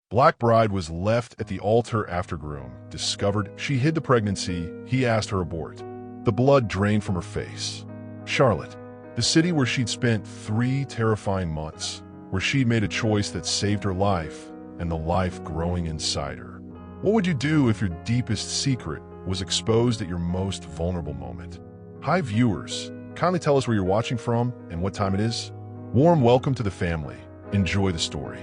Black bride was left at the altar after Groom discovered she hid the pregnancy. He asked her abort. The blood drained from her face. Charlotte, the city where she'd spent 3 terrifying months, where she'd made a choice that saved her life and the life growing inside her. What would you do if your deepest secret was exposed at your most vulnerable moment? Hi viewers, kindly tell us where you're watching from and what time it is. Warm welcome to the family. Enjoy the story.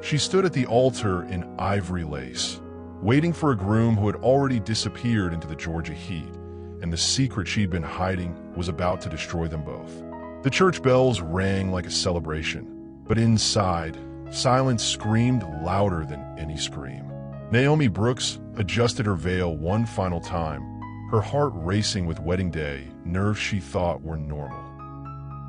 She stood at the altar in ivory lace, waiting for a groom who had already disappeared into the Georgia heat, and the secret she'd been hiding was about to destroy them both. The church bells rang like a celebration, but inside, silence screamed louder than any scream. Naomi Brooks adjusted her veil one final time, her heart racing with wedding day, nerves she thought were normal.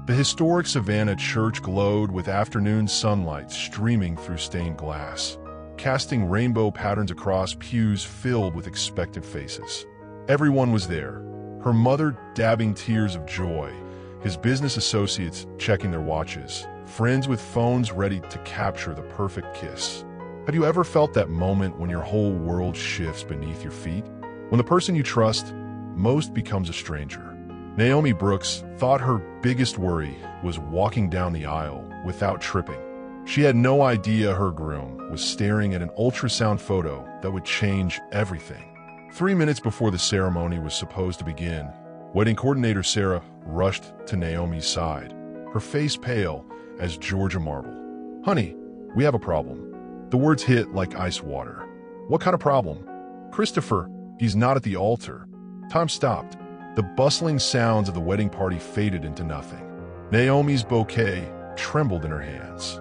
The historic Savannah church glowed with afternoon sunlight streaming through stained glass, casting rainbow patterns across pews filled with expectant faces. Everyone was there, her mother dabbing tears of joy, his business associates checking their watches, friends with phones ready to capture the perfect kiss. Have you ever felt that moment when your whole world shifts beneath your feet? When the person you trust most becomes a stranger? Naomi Brooks thought her biggest worry was walking down the aisle without tripping. She had no idea her groom was staring at an ultrasound photo that would change everything. 3 minutes before the ceremony was supposed to begin, wedding coordinator Sarah rushed to Naomi's side, her face pale as Georgia marble. "Honey, we have a problem." The words hit like ice water. "What kind of problem?" "Christopher, he's not at the altar." Time stopped. The bustling sounds of the wedding party faded into nothing. Naomi's bouquet trembled in her hands.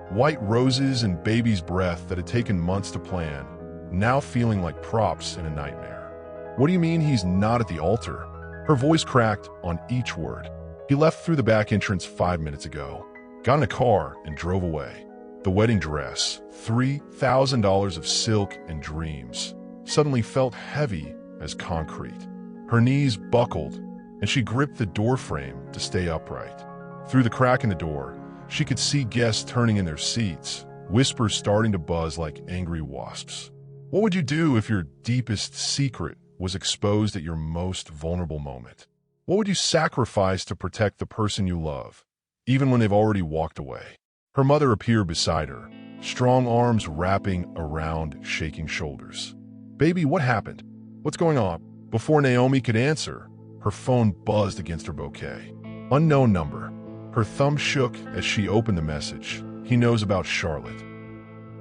White roses and baby's breath that had taken months to plan, now feeling like props in a nightmare. "What do you mean he's not at the altar?" Her voice cracked on each word. "He left through the back entrance 5 minutes ago, got in a car and drove away." The wedding dress, $3,000 of silk and dreams, suddenly felt heavy as concrete. Her knees buckled, and she gripped the door frame to stay upright. Through the crack in the door, she could see guests turning in their seats, whispers starting to buzz like angry wasps. What would you do if your deepest secret was exposed at your most vulnerable moment? What would you sacrifice to protect the person you love, even when they've already walked away? Her mother appeared beside her, strong arms wrapping around shaking shoulders. "Baby, what happened? What's going on?" Before Naomi could answer, her phone buzzed against her bouquet. Unknown number. Her thumb shook as she opened the message. "He knows about Charlotte."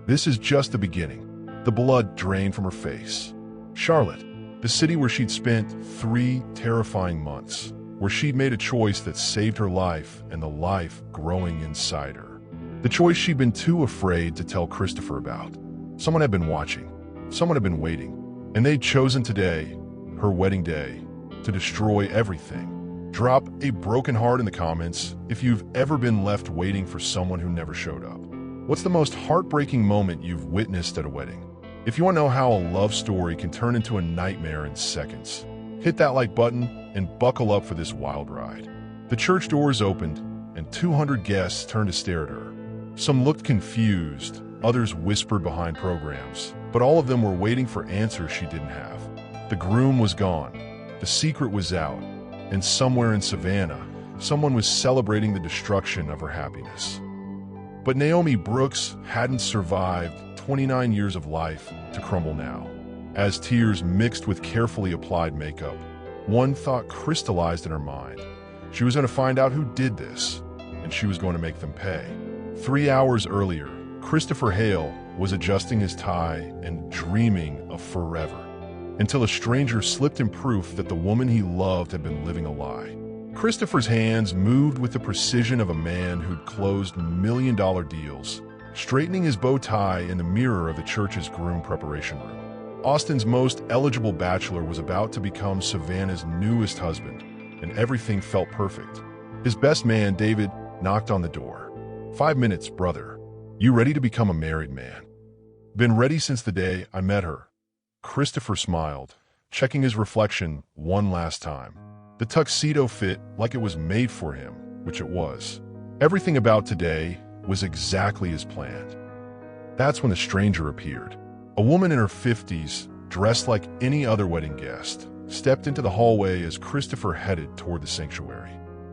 This is just the beginning. The blood drained from her face. Charlotte, the city where she'd spent 3 terrifying months, where she'd made a choice that saved her life and the life growing inside her. The choice she'd been too afraid to tell Christopher about. Someone had been watching. Someone had been waiting. And they'd chosen today, her wedding day, to destroy everything. Drop a broken heart in the comments if you've ever been left waiting for someone who never showed up. What's the most heartbreaking moment you've witnessed at a wedding? If you want to know how a love story can turn into a nightmare in seconds, hit that like button and buckle up for this wild ride. The church doors opened and 200 guests turned to stare at her. Some looked confused, others whispered behind programs, but all of them were waiting for answers she didn't have. The groom was gone, the secret was out, and somewhere in Savannah, someone was celebrating the destruction of her happiness. But Naomi Brooks hadn't survived 29 years of life to crumble now. As tears mixed with carefully applied makeup, one thought crystallized in her mind. She was going to find out who did this, and she was going to make them pay. 3 hours earlier, Christopher Hale was adjusting his tie and dreaming of forever, until a stranger slipped him proof that the woman he loved had been living a lie. Christopher's hands moved with the precision of a man who'd closed million-dollar deals, straightening his bow tie in the mirror of the church's groom preparation room. Austin's most eligible bachelor was about to become Savannah's newest husband, and everything felt perfect. His best man, David, knocked on the door. 5 minutes, brother. You ready to become a married man?" "Been ready since the day I met her." Christopher smiled, checking his reflection one last time. The tuxedo fit like it was made for him, which it was. Everything about today was exactly as planned. That's when the stranger appeared. A woman in her 50s, dressed like any other wedding guest, stepped into the hallway as Christopher headed toward the sanctuary.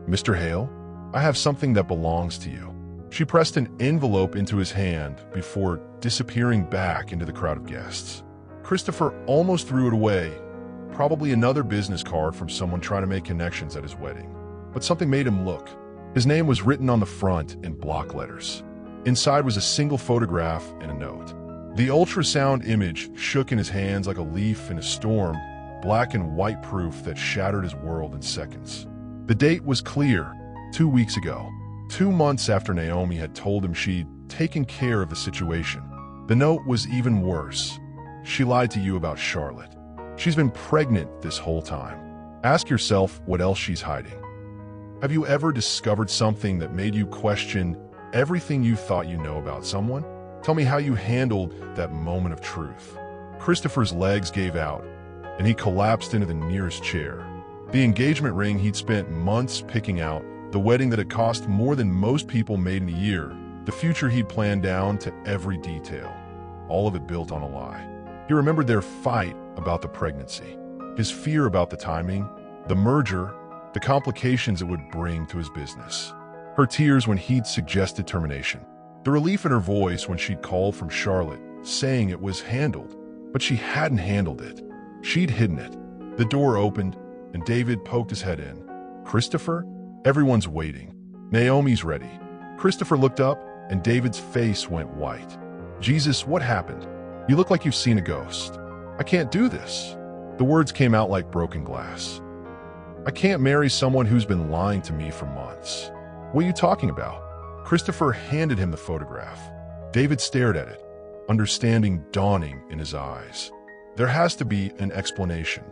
"Mr. Hale, I have something that belongs to you." She pressed an envelope into his hand before disappearing back into the crowd of guests. Christopher almost threw it away, probably another business card from someone trying to make connections at his wedding. But something made him look. His name was written on the front in block letters. Inside was a single photograph and a note. The ultrasound image shook in his hands like a leaf in a storm, black and white proof that shattered his world in seconds. The date was clear, 2 weeks ago, 2 months after Naomi had told him she'd taken care of the situation. The note was even worse. "She lied to you about Charlotte. She's been pregnant this whole time. Ask yourself what else she's hiding." Have you ever discovered something that made you question everything you thought you know about someone? Tell me how you handled that moment of truth. Christopher's legs gave out, and he collapsed into the nearest chair. The engagement ring he'd spent months picking out, the wedding that had cost more than most people made in a year, the future he'd planned down to every detail. All of it built on a lie. He remembered their fight about the pregnancy, his fear about the timing, the merger, the complications it would bring to his business. Her tears when he'd suggested termination. The relief in her voice when she'd called from Charlotte, saying it was handled. But she hadn't handled it. She'd hidden it. The door opened, and David poked his head in. "Christopher?" "Everyone's waiting. Naomi's ready." Christopher looked up, and David's face went white. "Jesus, what happened? You look like you've seen a ghost." "I can't do this." The words came out like broken glass. "I can't marry someone who's been lying to me for months." "What are you talking about?" Christopher handed him the photograph. David stared at it, understanding dawning in his eyes. "There has to be an explanation.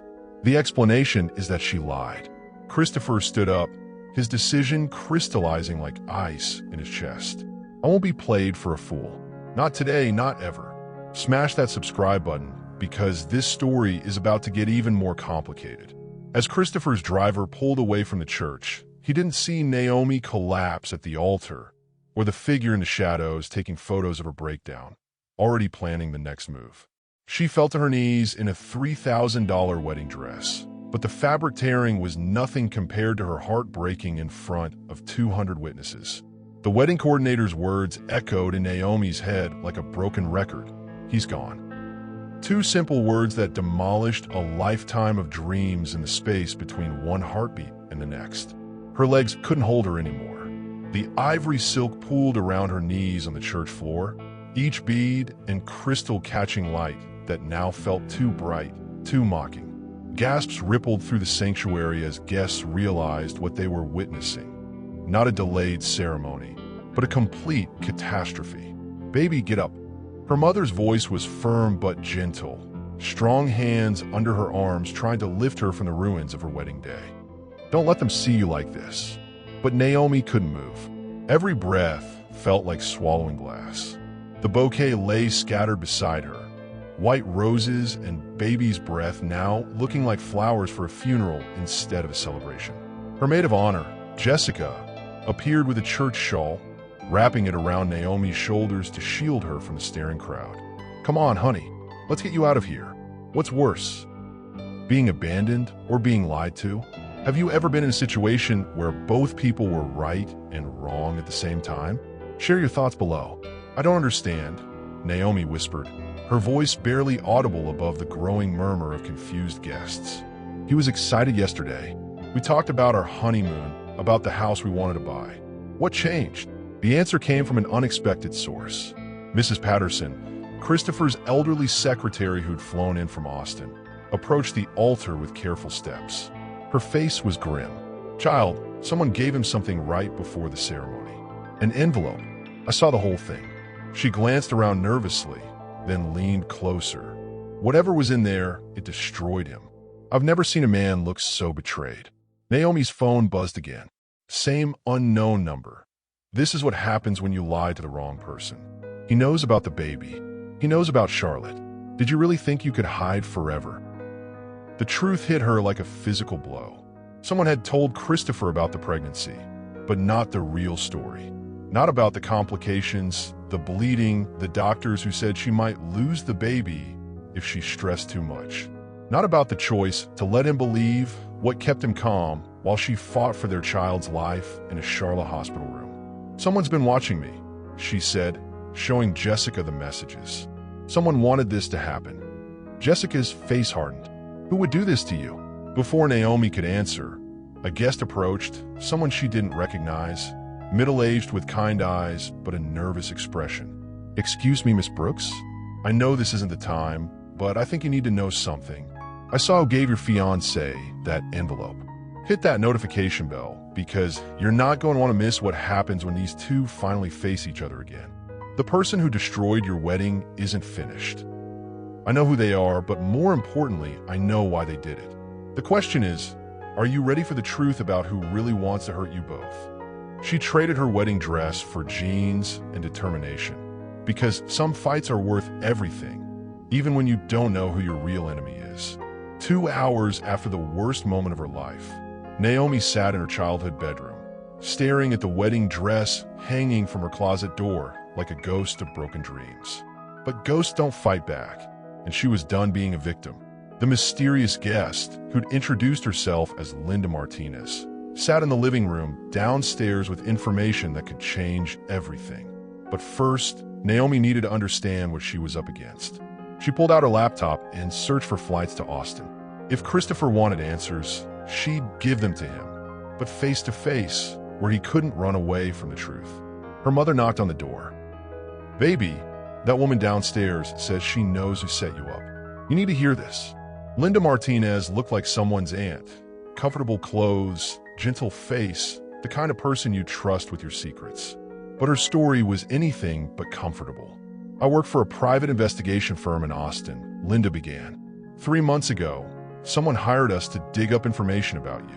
The explanation is that she lied." Christopher stood up, his decision crystallizing like ice in his chest. "I won't be played for a fool. Not today, not ever." Smash that subscribe button, because this story is about to get even more complicated. As Christopher's driver pulled away from the church, he didn't see Naomi collapse at the altar, or the figure in the shadows taking photos of her breakdown, already planning the next move. She fell to her knees in a $3,000 wedding dress, but the fabric tearing was nothing compared to her heart breaking in front of 200 witnesses. The wedding coordinator's words echoed in Naomi's head like a broken record. "He's gone." 2 simple words that demolished a lifetime of dreams in the space between one heartbeat and the next. Her legs couldn't hold her anymore. The ivory silk pooled around her knees on the church floor, each bead and crystal catching light that now felt too bright, too mocking. Gasps rippled through the sanctuary as guests realized what they were witnessing. Not a delayed ceremony, but a complete catastrophe. "Baby, get up." Her mother's voice was firm but gentle, strong hands under her arms trying to lift her from the ruins of her wedding day. "Don't let them see you like this." But Naomi couldn't move. Every breath felt like swallowing glass. The bouquet lay scattered beside her, white roses and baby's breath now looking like flowers for a funeral instead of a celebration. Her maid of honor, Jessica, appeared with a church shawl, wrapping it around Naomi's shoulders to shield her from the staring crowd. "Come on, honey, let's get you out of here. What's worse, being abandoned or being lied to? Have you ever been in a situation where both people were right and wrong at the same time? Share your thoughts below." "I don't understand," Naomi whispered, her voice barely audible above the growing murmur of confused guests. "He was excited yesterday. We talked about our honeymoon, about the house we wanted to buy. What changed?" The answer came from an unexpected source. Mrs. Patterson, Christopher's elderly secretary who'd flown in from Austin, approached the altar with careful steps. Her face was grim. "Child, someone gave him something right before the ceremony. An envelope. I saw the whole thing." She glanced around nervously, then leaned closer. Whatever was in there, it destroyed him. "I've never seen a man look so betrayed." Naomi's phone buzzed again. Same unknown number. "This is what happens when you lie to the wrong person. He knows about the baby. He knows about Charlotte. Did you really think you could hide forever?" The truth hit her like a physical blow. Someone had told Christopher about the pregnancy, but not the real story. Not about the complications, the bleeding, the doctors who said she might lose the baby if she stressed too much. Not about the choice to let him believe what kept him calm while she fought for their child's life in a Charlotte hospital room. "Someone's been watching me," she said, showing Jessica the messages. "Someone wanted this to happen." Jessica's face hardened. "Who would do this to you?" Before Naomi could answer, a guest approached, someone she didn't recognize, middle-aged with kind eyes but a nervous expression. "Excuse me, Miss Brooks? I know this isn't the time, but I think you need to know something. I saw who gave your fiancé that envelope. Hit that notification bell because you're not going to want to miss what happens when these two finally face each other again. The person who destroyed your wedding isn't finished. I know who they are, but more importantly, I know why they did it. The question is, are you ready for the truth about who really wants to hurt you both?" She traded her wedding dress for jeans and determination, because some fights are worth everything, even when you don't know who your real enemy is. 2 hours after the worst moment of her life, Naomi sat in her childhood bedroom, staring at the wedding dress hanging from her closet door like a ghost of broken dreams. But ghosts don't fight back, and she was done being a victim. The mysterious guest, who'd introduced herself as Linda Martinez, sat in the living room downstairs with information that could change everything. But first, Naomi needed to understand what she was up against. She pulled out her laptop and searched for flights to Austin. If Christopher wanted answers, she'd give them to him, but face to face, where he couldn't run away from the truth. Her mother knocked on the door. "Baby, that woman downstairs says she knows who set you up. You need to hear this." Linda Martinez looked like someone's aunt. Comfortable clothes, gentle face, the kind of person you trust with your secrets. But her story was anything but comfortable. "I work for a private investigation firm in Austin," Linda began. "3 months ago, someone hired us to dig up information about you.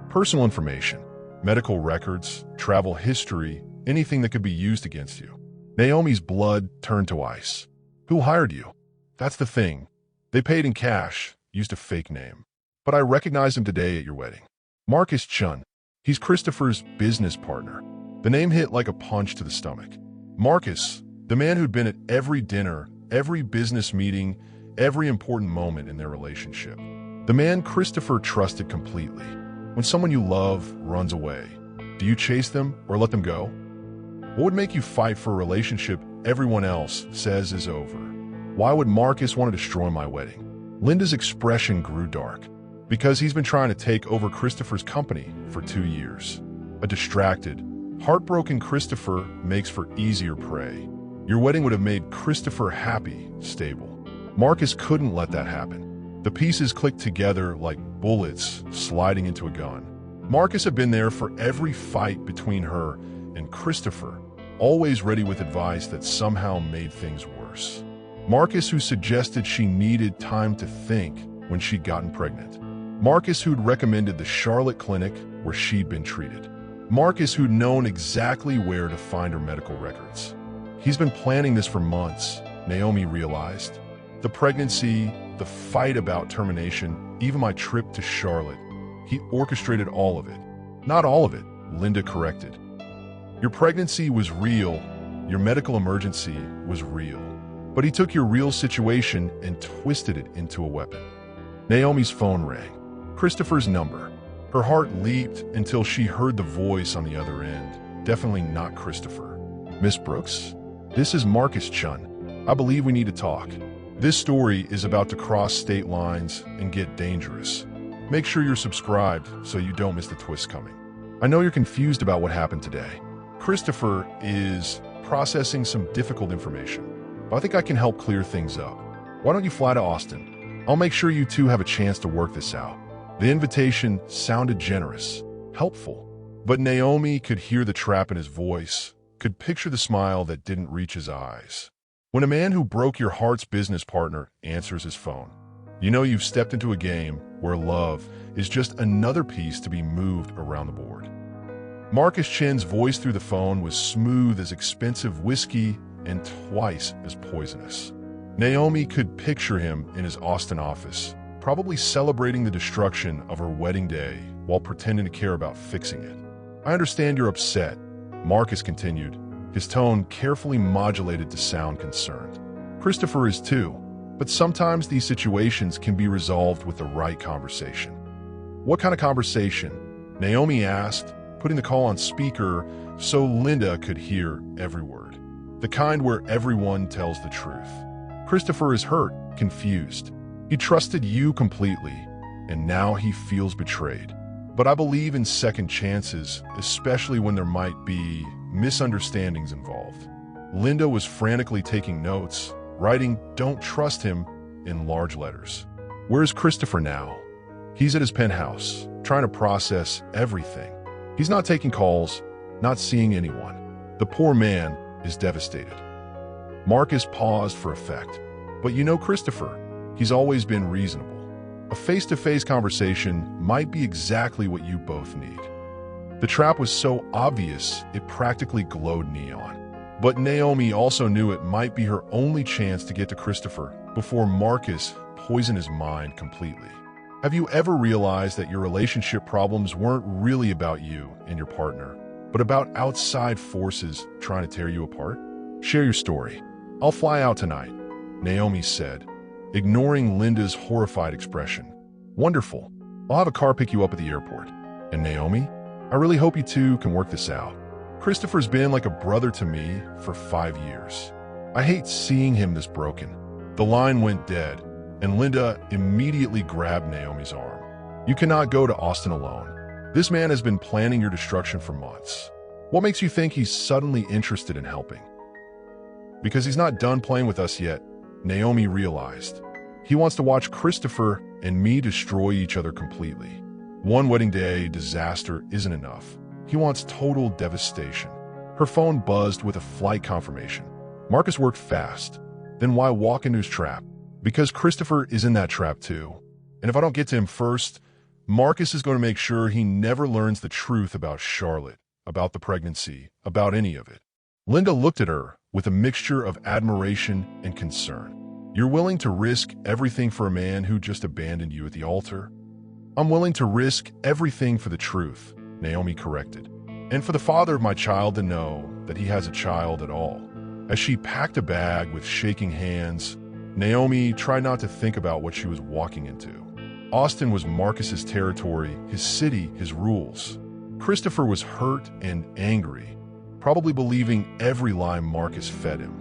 Personal information, medical records, travel history, anything that could be used against you." Naomi's blood turned to ice. "Who hired you?" "That's the thing. They paid in cash, used a fake name. But I recognized him today at your wedding. Marcus Chun. He's Christopher's business partner." The name hit like a punch to the stomach. Marcus, the man who'd been at every dinner, every business meeting, every important moment in their relationship. The man Christopher trusted completely. When someone you love runs away, do you chase them or let them go? What would make you fight for a relationship everyone else says is over? Why would Marcus want to destroy my wedding? Linda's expression grew dark. Because he's been trying to take over Christopher's company for 2 years. A distracted, heartbroken Christopher makes for easier prey. Your wedding would have made Christopher happy, stable. Marcus couldn't let that happen. The pieces clicked together like bullets sliding into a gun. Marcus had been there for every fight between her and Christopher, always ready with advice that somehow made things worse. Marcus, who suggested she needed time to think when she'd gotten pregnant. Marcus, who'd recommended the Charlotte clinic where she'd been treated. Marcus, who'd known exactly where to find her medical records. He's been planning this for months, Naomi realized. The pregnancy, the fight about termination, even my trip to Charlotte. He orchestrated all of it. Not all of it, Linda corrected. Your pregnancy was real. Your medical emergency was real. But he took your real situation and twisted it into a weapon. Naomi's phone rang. Christopher's number. Her heart leaped until she heard the voice on the other end. Definitely not Christopher. "Miss Brooks? This is Marcus Chun. I believe we need to talk. This story is about to cross state lines and get dangerous. Make sure you're subscribed so you don't miss the twist coming. I know you're confused about what happened today. Christopher is processing some difficult information, but I think I can help clear things up. Why don't you fly to Austin? I'll make sure you two have a chance to work this out." The invitation sounded generous, helpful, but Naomi could hear the trap in his voice, could picture the smile that didn't reach his eyes. When a man who broke your heart's business partner answers his phone, you know you've stepped into a game where love is just another piece to be moved around the board. Marcus Chin's voice through the phone was smooth as expensive whiskey and twice as poisonous. Naomi could picture him in his Austin office, probably celebrating the destruction of her wedding day while pretending to care about fixing it. "I understand you're upset," Marcus continued, his tone carefully modulated to sound concerned. Christopher is too, but sometimes these situations can be resolved with the right conversation. What kind of conversation? Naomi asked, putting the call on speaker so Linda could hear every word. The kind where everyone tells the truth. Christopher is hurt, confused. He trusted you completely, and now he feels betrayed. But I believe in second chances, especially when there might be misunderstandings involved. Linda was frantically taking notes, writing "Don't trust him" in large letters. Where's Christopher now? He's at his penthouse, trying to process everything. He's not taking calls, not seeing anyone. The poor man is devastated. Marcus paused for effect. But you know Christopher, he's always been reasonable. A face-to-face conversation might be exactly what you both need. The trap was so obvious, it practically glowed neon. But Naomi also knew it might be her only chance to get to Christopher before Marcus poisoned his mind completely. Have you ever realized that your relationship problems weren't really about you and your partner, but about outside forces trying to tear you apart? Share your story. I'll fly out tonight, Naomi said, ignoring Linda's horrified expression. Wonderful. I'll have a car pick you up at the airport. And Naomi, I really hope you two can work this out. Christopher's been like a brother to me for 5 years. I hate seeing him this broken. The line went dead, and Linda immediately grabbed Naomi's arm. You cannot go to Austin alone. This man has been planning your destruction for months. What makes you think he's suddenly interested in helping? Because he's not done playing with us yet, Naomi realized. He wants to watch Christopher and me destroy each other completely. One wedding day disaster isn't enough. He wants total devastation. Her phone buzzed with a flight confirmation. Marcus worked fast. Then why walk into his trap? Because Christopher is in that trap too. And if I don't get to him first, Marcus is going to make sure he never learns the truth about Charlotte, about the pregnancy, about any of it. Linda looked at her with a mixture of admiration and concern. You're willing to risk everything for a man who just abandoned you at the altar? I'm willing to risk everything for the truth, Naomi corrected. And for the father of my child to know that he has a child at all. As she packed a bag with shaking hands, Naomi tried not to think about what she was walking into. Austin was Marcus's territory, his city, his rules. Christopher was hurt and angry, probably believing every lie Marcus fed him.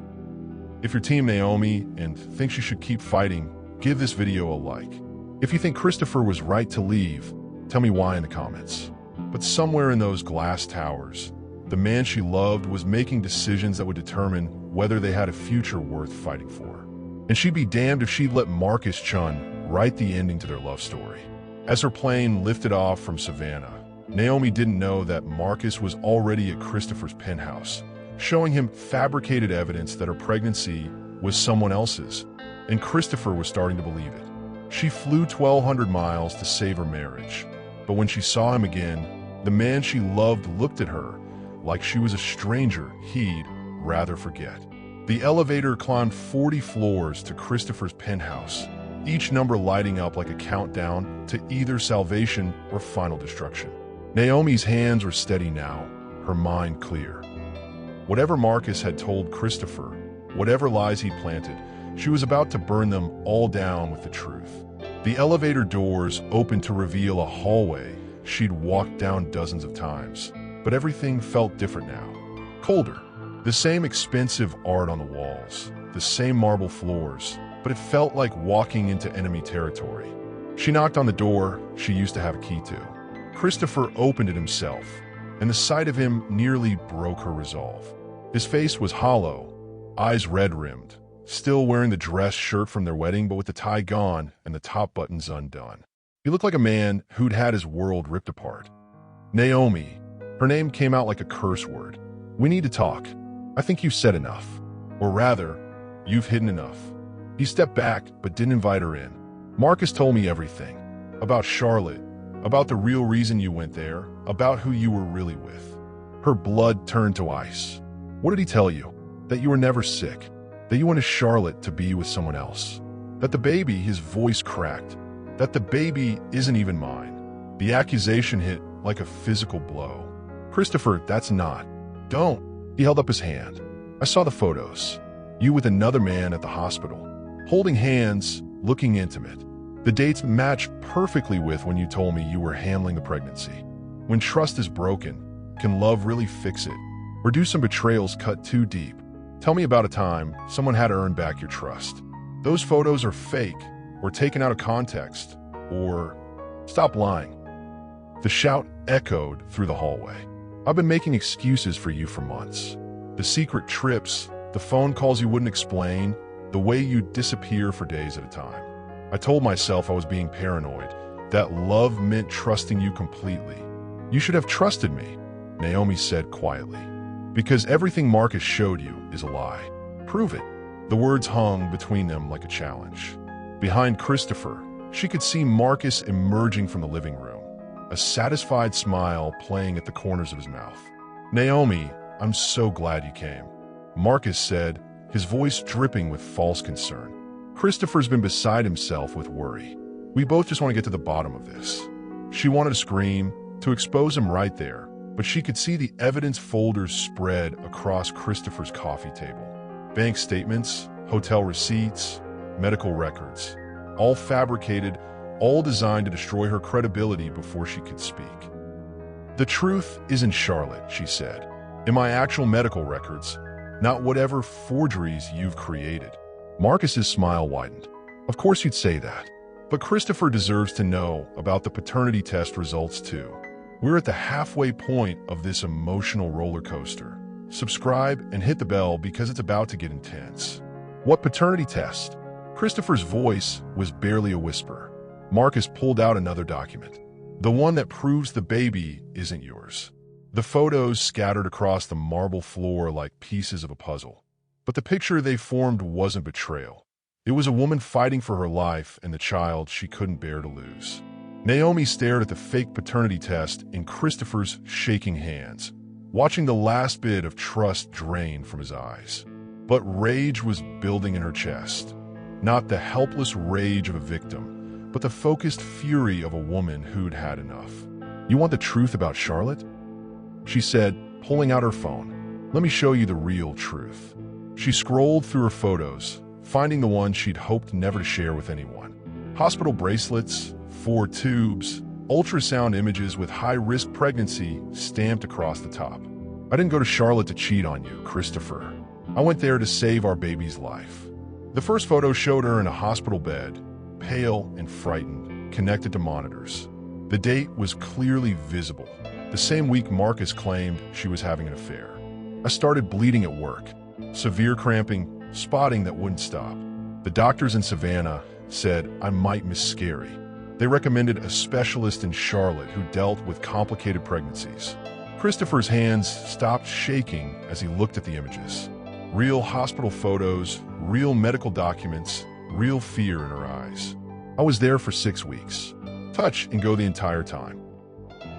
If you're Team Naomi and thinks you should keep fighting, give this video a like. If you think Christopher was right to leave, tell me why in the comments. But somewhere in those glass towers, the man she loved was making decisions that would determine whether they had a future worth fighting for. And she'd be damned if she'd let Marcus Chun write the ending to their love story. As her plane lifted off from Savannah, Naomi didn't know that Marcus was already at Christopher's penthouse, showing him fabricated evidence that her pregnancy was someone else's, and Christopher was starting to believe it. She flew 1,200 miles to save her marriage, but when she saw him again, the man she loved looked at her like she was a stranger he'd rather forget. The elevator climbed 40 floors to Christopher's penthouse, each number lighting up like a countdown to either salvation or final destruction. Naomi's hands were steady now, her mind clear. Whatever Marcus had told Christopher, whatever lies he planted, she was about to burn them all down with the truth. The elevator doors opened to reveal a hallway she'd walked down dozens of times, but everything felt different now. Colder. The same expensive art on the walls, the same marble floors, but it felt like walking into enemy territory. She knocked on the door she used to have a key to. Christopher opened it himself, and the sight of him nearly broke her resolve. His face was hollow, eyes red-rimmed, still wearing the dress shirt from their wedding but with the tie gone and the top buttons undone. He looked like a man who'd had his world ripped apart. Naomi. Her name came out like a curse word. We need to talk. I think you've said enough. Or rather, you've hidden enough. He stepped back but didn't invite her in. Marcus told me everything. About Charlotte, about the real reason you went there, about who you were really with. Her blood turned to ice. What did he tell you? That you were never sick. That you wanted Charlotte to be with someone else. That the baby, his voice cracked. That the baby isn't even mine. The accusation hit like a physical blow. Christopher, that's not. Don't. He held up his hand. I saw the photos. You with another man at the hospital, holding hands, looking intimate. The dates match perfectly with when you told me you were handling the pregnancy. When trust is broken, can love really fix it? Or do some betrayals cut too deep? Tell me about a time someone had to earn back your trust. Those photos are fake, or taken out of context, or stop lying. The shout echoed through the hallway. I've been making excuses for you for months. The secret trips, the phone calls you wouldn't explain, the way you disappear for days at a time. I told myself I was being paranoid, that love meant trusting you completely. You should have trusted me, Naomi said quietly. Because everything Marcus showed you is a lie. Prove it. The words hung between them like a challenge. Behind Christopher, she could see Marcus emerging from the living room, a satisfied smile playing at the corners of his mouth. Naomi, I'm so glad you came, Marcus said, his voice dripping with false concern. Christopher's been beside himself with worry. We both just want to get to the bottom of this. She wanted to scream, to expose him right there, but she could see the evidence folders spread across Christopher's coffee table. Bank statements, hotel receipts, medical records, all fabricated, all designed to destroy her credibility before she could speak. The truth isn't Charlotte, she said, in my actual medical records, not whatever forgeries you've created. Marcus's smile widened. Of course you'd say that, but Christopher deserves to know about the paternity test results too. We're at the halfway point of this emotional roller coaster. Subscribe and hit the bell because it's about to get intense. What paternity test? Christopher's voice was barely a whisper. Marcus pulled out another document. The one that proves the baby isn't yours. The photos scattered across the marble floor like pieces of a puzzle. But the picture they formed wasn't betrayal. It was a woman fighting for her life and the child she couldn't bear to lose. Naomi stared at the fake paternity test in Christopher's shaking hands, watching the last bit of trust drain from his eyes. But rage was building in her chest. Not the helpless rage of a victim, but the focused fury of a woman who'd had enough. You want the truth about Charlotte? She said, pulling out her phone. Let me show you the real truth. She scrolled through her photos, finding the one she'd hoped never to share with anyone. Hospital bracelets, 4 tubes, ultrasound images with high-risk pregnancy stamped across the top. I didn't go to Charlotte to cheat on you, Christopher. I went there to save our baby's life. The first photo showed her in a hospital bed, pale and frightened, connected to monitors. The date was clearly visible, the same week Marcus claimed she was having an affair. I started bleeding at work, severe cramping, spotting that wouldn't stop. The doctors in Savannah said I might miscarry. They recommended a specialist in Charlotte who dealt with complicated pregnancies. Christopher's hands stopped shaking as he looked at the images. Real hospital photos, real medical documents, real fear in her eyes. I was there for 6 weeks. Touch and go the entire time.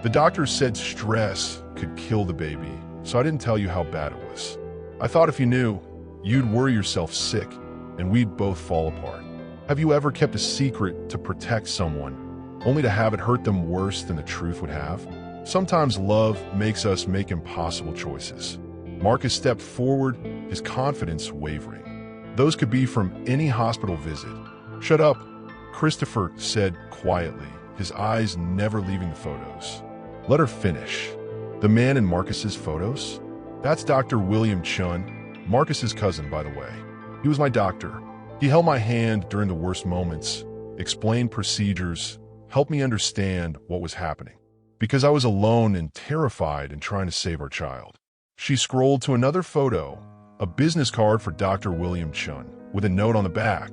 The doctors said stress could kill the baby, so I didn't tell you how bad it was. I thought if you knew, you'd worry yourself sick, and we'd both fall apart. Have you ever kept a secret to protect someone, only to have it hurt them worse than the truth would have? Sometimes love makes us make impossible choices. Marcus stepped forward, his confidence wavering. Those could be from any hospital visit. Shut up, Christopher said quietly, his eyes never leaving the photos. Let her finish. The man in Marcus's photos? That's Dr. William Chun, Marcus's cousin, by the way. He was my doctor. He held my hand during the worst moments, explained procedures, helped me understand what was happening. Because I was alone and terrified in trying to save our child. She scrolled to another photo, a business card for Dr. William Chun, with a note on the back.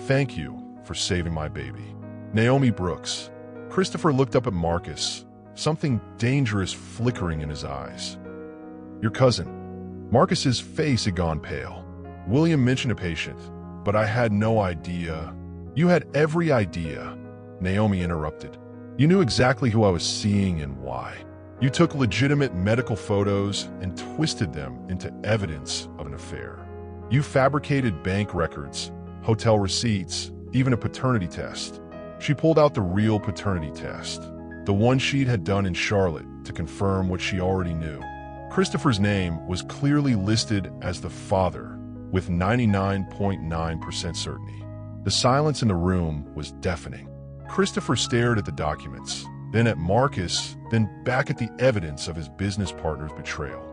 Thank you for saving my baby. Naomi Brooks. Christopher looked up at Marcus, something dangerous flickering in his eyes. Your cousin. Marcus's face had gone pale. William mentioned a patient, but I had no idea. You had every idea, Naomi interrupted. You knew exactly who I was seeing and why. You took legitimate medical photos and twisted them into evidence of an affair. You fabricated bank records, hotel receipts, even a paternity test. She pulled out the real paternity test, the one she'd had done in Charlotte to confirm what she already knew. Christopher's name was clearly listed as the father, with 99.9% certainty. The silence in the room was deafening. Christopher stared at the documents, then at Marcus, then back at the evidence of his business partner's betrayal.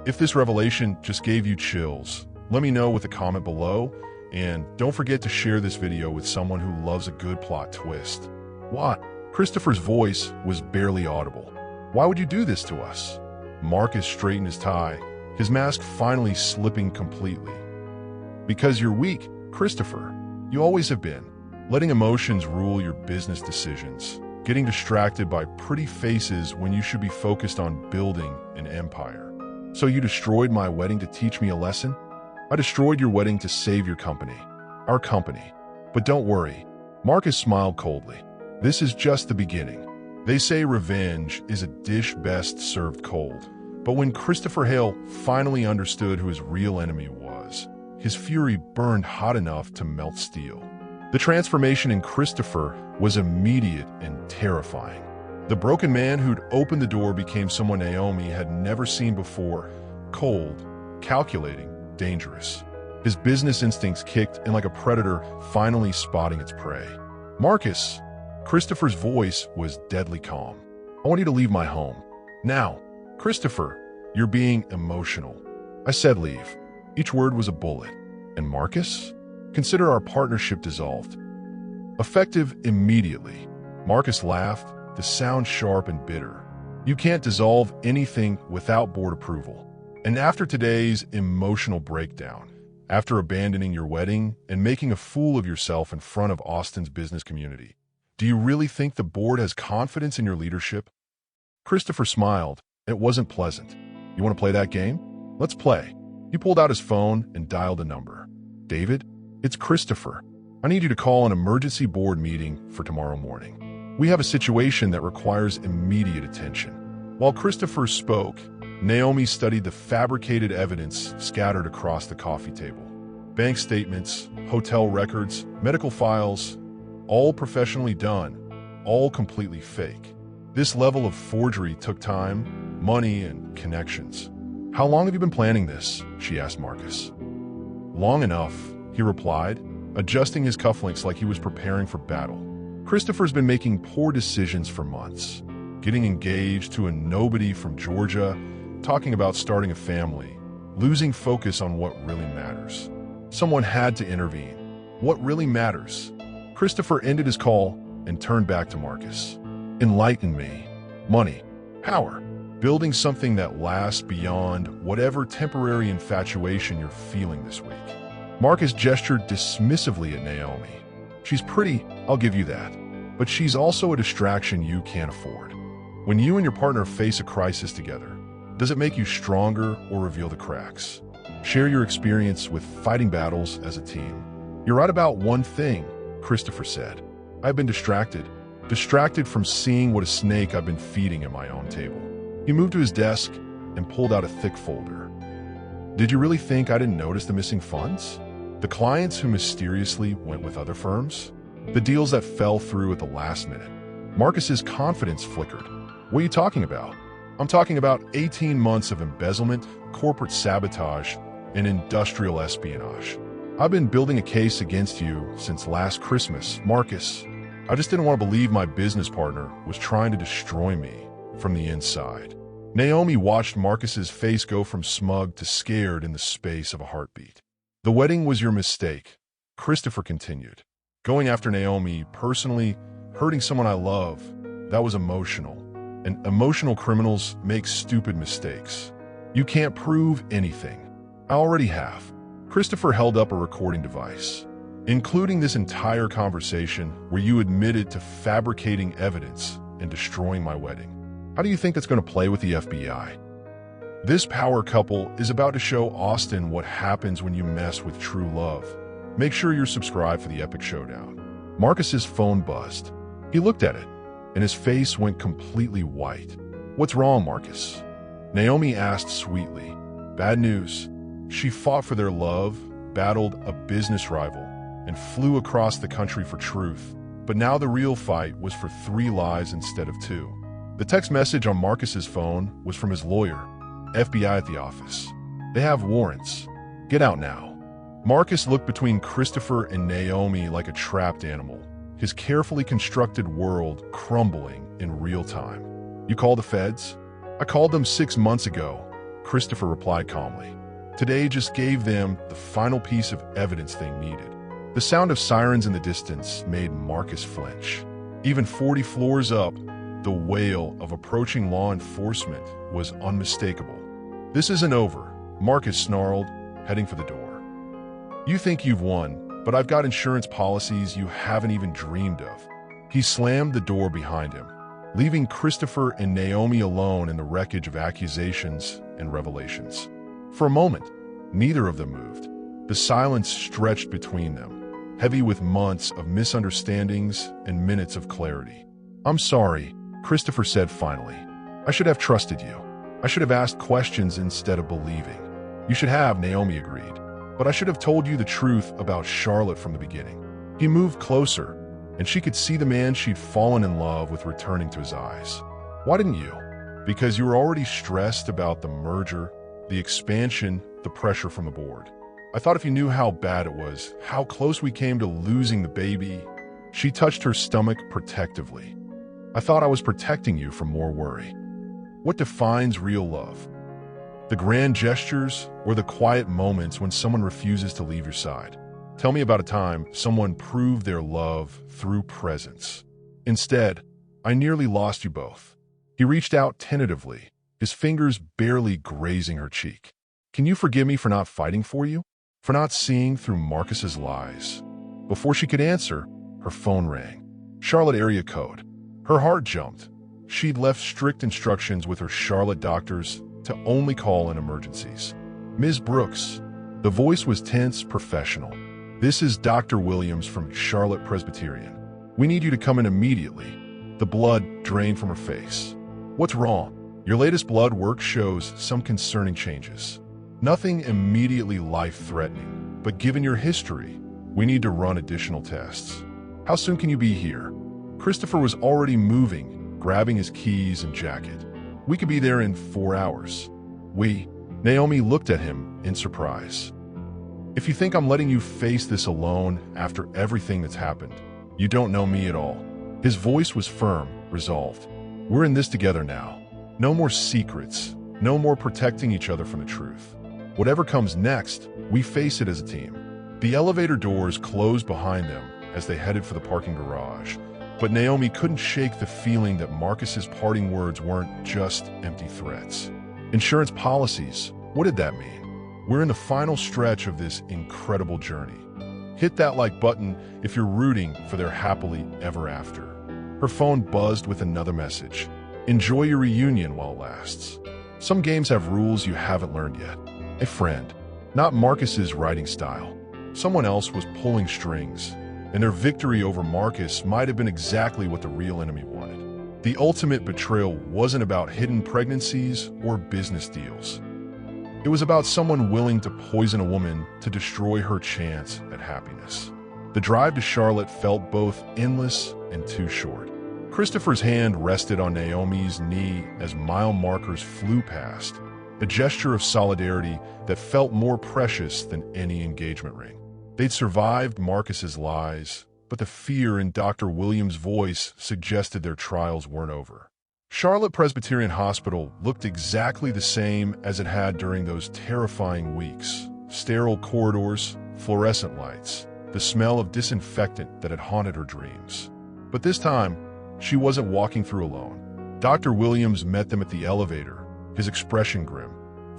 If this revelation just gave you chills, let me know with a comment below, and don't forget to share this video with someone who loves a good plot twist. What? Christopher's voice was barely audible. Why would you do this to us? Marcus straightened his tie, his mask finally slipping completely. Because you're weak, Christopher. You always have been. Letting emotions rule your business decisions, getting distracted by pretty faces when you should be focused on building an empire. So you destroyed my wedding to teach me a lesson? I destroyed your wedding to save your company, our company. But don't worry, Marcus smiled coldly. This is just the beginning. They say revenge is a dish best served cold. But when Christopher Hale finally understood who his real enemy was, his fury burned hot enough to melt steel. The transformation in Christopher was immediate and terrifying. The broken man who'd opened the door became someone Naomi had never seen before, cold, calculating, dangerous. His business instincts kicked in like a predator finally spotting its prey. Marcus, Christopher's voice was deadly calm. I want you to leave my home. Now. Christopher, you're being emotional. I said leave. Each word was a bullet. And Marcus? Consider our partnership dissolved. Effective immediately. Marcus laughed, the sound sharp and bitter. You can't dissolve anything without board approval. And after today's emotional breakdown, after abandoning your wedding and making a fool of yourself in front of Austin's business community, do you really think the board has confidence in your leadership? Christopher smiled. It wasn't pleasant. You want to play that game? Let's play. He pulled out his phone and dialed a number. David, it's Christopher. I need you to call an emergency board meeting for tomorrow morning. We have a situation that requires immediate attention. While Christopher spoke, Naomi studied the fabricated evidence scattered across the coffee table. Bank statements, hotel records, medical files, all professionally done, all completely fake. This level of forgery took time, money, and connections. How long have you been planning this? She asked Marcus. Long enough, he replied, adjusting his cufflinks like he was preparing for battle. Christopher's been making poor decisions for months, getting engaged to a nobody from Georgia, talking about starting a family, losing focus on what really matters. Someone had to intervene. What really matters? Christopher ended his call and turned back to Marcus. Enlighten me. Money. Power. Building something that lasts beyond whatever temporary infatuation you're feeling this week. Marcus gestured dismissively at Naomi. She's pretty, I'll give you that. But she's also a distraction you can't afford. When you and your partner face a crisis together, does it make you stronger or reveal the cracks? Share your experience with fighting battles as a team. You're right about one thing, Christopher said. I've been distracted from seeing what a snake I've been feeding at my own table. He moved to his desk and pulled out a thick folder. Did you really think I didn't notice the missing funds? The clients who mysteriously went with other firms? The deals that fell through at the last minute? Marcus's confidence flickered. What are you talking about? I'm talking about 18 months of embezzlement, corporate sabotage, and industrial espionage. I've been building a case against you since last Christmas, Marcus. I just didn't want to believe my business partner was trying to destroy me from the inside. Naomi watched Marcus's face go from smug to scared in the space of a heartbeat. The wedding was your mistake, Christopher continued. Going after Naomi personally, hurting someone I love, that was emotional. And emotional criminals make stupid mistakes. You can't prove anything. I already have. Christopher held up a recording device, including this entire conversation where you admitted to fabricating evidence and destroying my wedding. How do you think that's going to play with the FBI? This power couple is about to show Austin what happens when you mess with true love. Make sure you're subscribed for the epic showdown. Marcus's phone buzzed. He looked at it, and his face went completely white. What's wrong, Marcus? Naomi asked sweetly. Bad news. She fought for their love, battled a business rival, and flew across the country for truth. But now the real fight was for 3 lies instead of 2. The text message on Marcus's phone was from his lawyer. FBI at the office. They have warrants. Get out now. Marcus looked between Christopher and Naomi like a trapped animal, his carefully constructed world crumbling in real time. You call the feds? I called them 6 months ago, Christopher replied calmly. Today just gave them the final piece of evidence they needed. The sound of sirens in the distance made Marcus flinch. Even 40 floors up, the wail of approaching law enforcement was unmistakable. This isn't over, Marcus snarled, heading for the door. You think you've won, but I've got insurance policies you haven't even dreamed of. He slammed the door behind him, leaving Christopher and Naomi alone in the wreckage of accusations and revelations. For a moment, neither of them moved. The silence stretched between them, heavy with months of misunderstandings and minutes of clarity. I'm sorry, Christopher said finally. I should have trusted you. I should have asked questions instead of believing. You should have, Naomi agreed. But I should have told you the truth about Charlotte from the beginning. He moved closer, and she could see the man she'd fallen in love with returning to his eyes. Why didn't you? Because you were already stressed about the merger, the expansion, the pressure from the board. I thought if you knew how bad it was, how close we came to losing the baby. She touched her stomach protectively. I thought I was protecting you from more worry. What defines real love? The grand gestures or the quiet moments when someone refuses to leave your side? Tell me about a time someone proved their love through presence. Instead, I nearly lost you both. He reached out tentatively, his fingers barely grazing her cheek. Can you forgive me for not fighting for you? For not seeing through Marcus's lies? Before she could answer, her phone rang. Charlotte area code. Her heart jumped. She'd left strict instructions with her Charlotte doctors to only call in emergencies. Ms. Brooks. The voice was tense, professional. This is Dr. Williams from Charlotte Presbyterian. We need you to come in immediately. The blood drained from her face. What's wrong? Your latest blood work shows some concerning changes. Nothing immediately life-threatening, but given your history, we need to run additional tests. How soon can you be here? Christopher was already moving, grabbing his keys and jacket. We could be there in 4 hours. Naomi looked at him in surprise. If you think I'm letting you face this alone after everything that's happened, you don't know me at all. His voice was firm, resolved. We're in this together now. No more secrets, no more protecting each other from the truth. Whatever comes next, we face it as a team. The elevator doors closed behind them as they headed for the parking garage, but Naomi couldn't shake the feeling that Marcus's parting words weren't just empty threats. Insurance policies, what did that mean? We're in the final stretch of this incredible journey. Hit that like button if you're rooting for their happily ever after. Her phone buzzed with another message. Enjoy your reunion while it lasts. Some games have rules you haven't learned yet. A friend, not Marcus's writing style. Someone else was pulling strings, and their victory over Marcus might have been exactly what the real enemy wanted. The ultimate betrayal wasn't about hidden pregnancies or business deals. It was about someone willing to poison a woman to destroy her chance at happiness. The drive to Charlotte felt both endless and too short. Christopher's hand rested on Naomi's knee as mile markers flew past, a gesture of solidarity that felt more precious than any engagement ring. They'd survived Marcus's lies, but the fear in Dr. Williams' voice suggested their trials weren't over. Charlotte Presbyterian Hospital looked exactly the same as it had during those terrifying weeks. Sterile corridors, fluorescent lights, the smell of disinfectant that had haunted her dreams. But this time, she wasn't walking through alone. Dr. Williams met them at the elevator, his expression grim.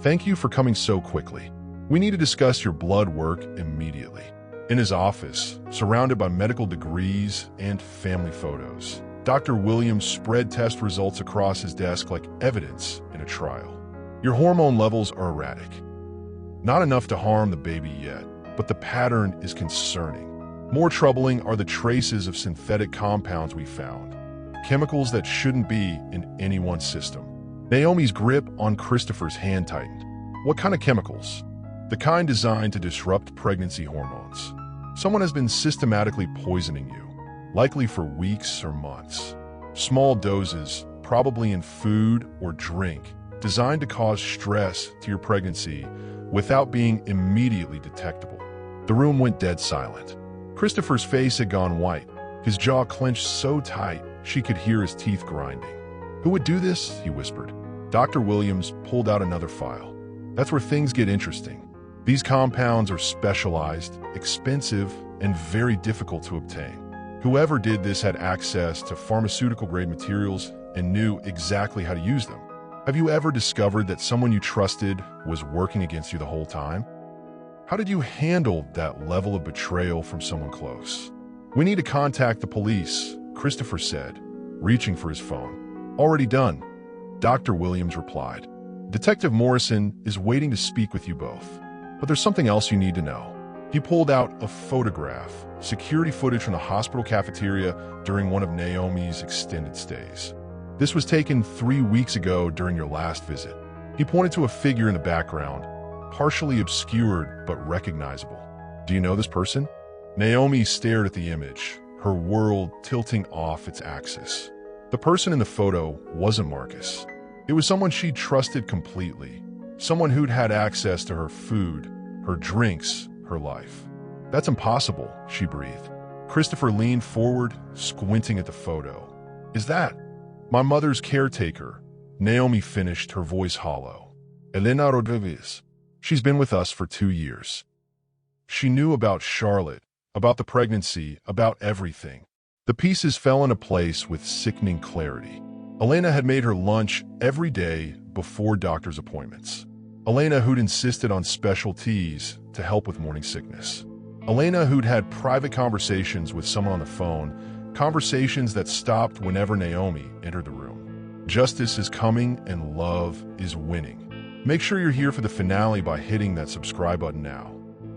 Thank you for coming so quickly. We need to discuss your blood work immediately. In his office, surrounded by medical degrees and family photos, Dr. Williams spread test results across his desk like evidence in a trial. Your hormone levels are erratic. Not enough to harm the baby yet, but the pattern is concerning. More troubling are the traces of synthetic compounds we found, chemicals that shouldn't be in anyone's system. Naomi's grip on Christopher's hand tightened. What kind of chemicals? The kind designed to disrupt pregnancy hormones. Someone has been systematically poisoning you, likely for weeks or months. Small doses, probably in food or drink, designed to cause stress to your pregnancy without being immediately detectable. The room went dead silent. Christopher's face had gone white, his jaw clenched so tight she could hear his teeth grinding. "Who would do this?" he whispered. Dr. Williams pulled out another file. "That's where things get interesting. These compounds are specialized, expensive, and very difficult to obtain. Whoever did this had access to pharmaceutical-grade materials and knew exactly how to use them. Have you ever discovered that someone you trusted was working against you the whole time? How did you handle that level of betrayal from someone close?" "We need to contact the police," Christopher said, reaching for his phone. "Already done," Dr. Williams replied. "Detective Morrison is waiting to speak with you both. But there's something else you need to know." He pulled out a photograph, security footage from the hospital cafeteria during one of Naomi's extended stays. "This was taken 3 weeks ago during your last visit." He pointed to a figure in the background, partially obscured but recognizable. "Do you know this person?" Naomi stared at the image, her world tilting off its axis. The person in the photo wasn't Marcus. It was someone she trusted completely, someone who'd had access to her food, her drinks, her life. "That's impossible," she breathed. Christopher leaned forward, squinting at the photo. "Is that my mother's caretaker?" Naomi finished, her voice hollow. "Elena Rodriguez. She's been with us for 2 years." She knew about Charlotte, about the pregnancy, about everything. The pieces fell into place with sickening clarity. Elena had made her lunch every day before doctor's appointments. Elena who'd insisted on special teas to help with morning sickness. Elena who'd had private conversations with someone on the phone, conversations that stopped whenever Naomi entered the room. Justice is coming and love is winning. Make sure you're here for the finale by hitting that subscribe button now.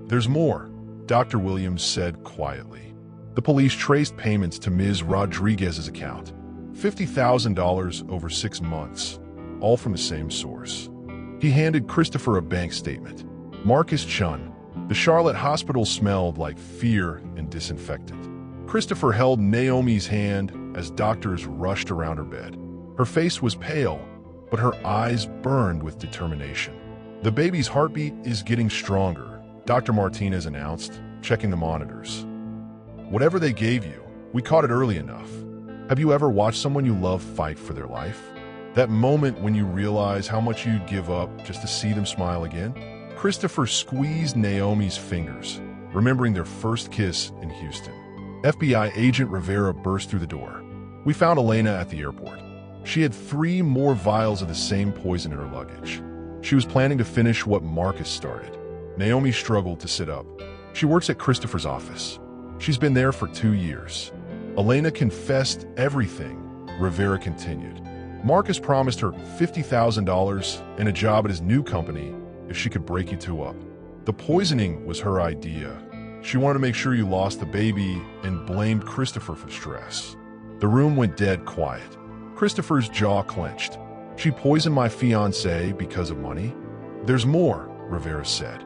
"There's more," Dr. Williams said quietly. The police traced payments to Ms. Rodriguez's account. $50,000 over 6 months, all from the same source. He handed Christopher a bank statement. Marcus Chun. The Charlotte hospital smelled like fear and disinfectant. Christopher held Naomi's hand as doctors rushed around her bed. Her face was pale, but her eyes burned with determination. "The baby's heartbeat is getting stronger," Dr. Martinez announced, checking the monitors. "Whatever they gave you, we caught it early enough." Have you ever watched someone you love fight for their life? That moment when you realize how much you'd give up just to see them smile again? Christopher squeezed Naomi's fingers, remembering their first kiss in Houston. FBI agent Rivera burst through the door. "We found Elena at the airport. She had 3 more vials of the same poison in her luggage. She was planning to finish what Marcus started." Naomi struggled to sit up. "She works at Christopher's office. She's been there for 2 years. Elena confessed everything," Rivera continued. "Marcus promised her $50,000 and a job at his new company if she could break you two up. The poisoning was her idea. She wanted to make sure you lost the baby and blamed Christopher for stress." The room went dead quiet. Christopher's jaw clenched. "She poisoned my fiancé because of money?" "There's more," Rivera said.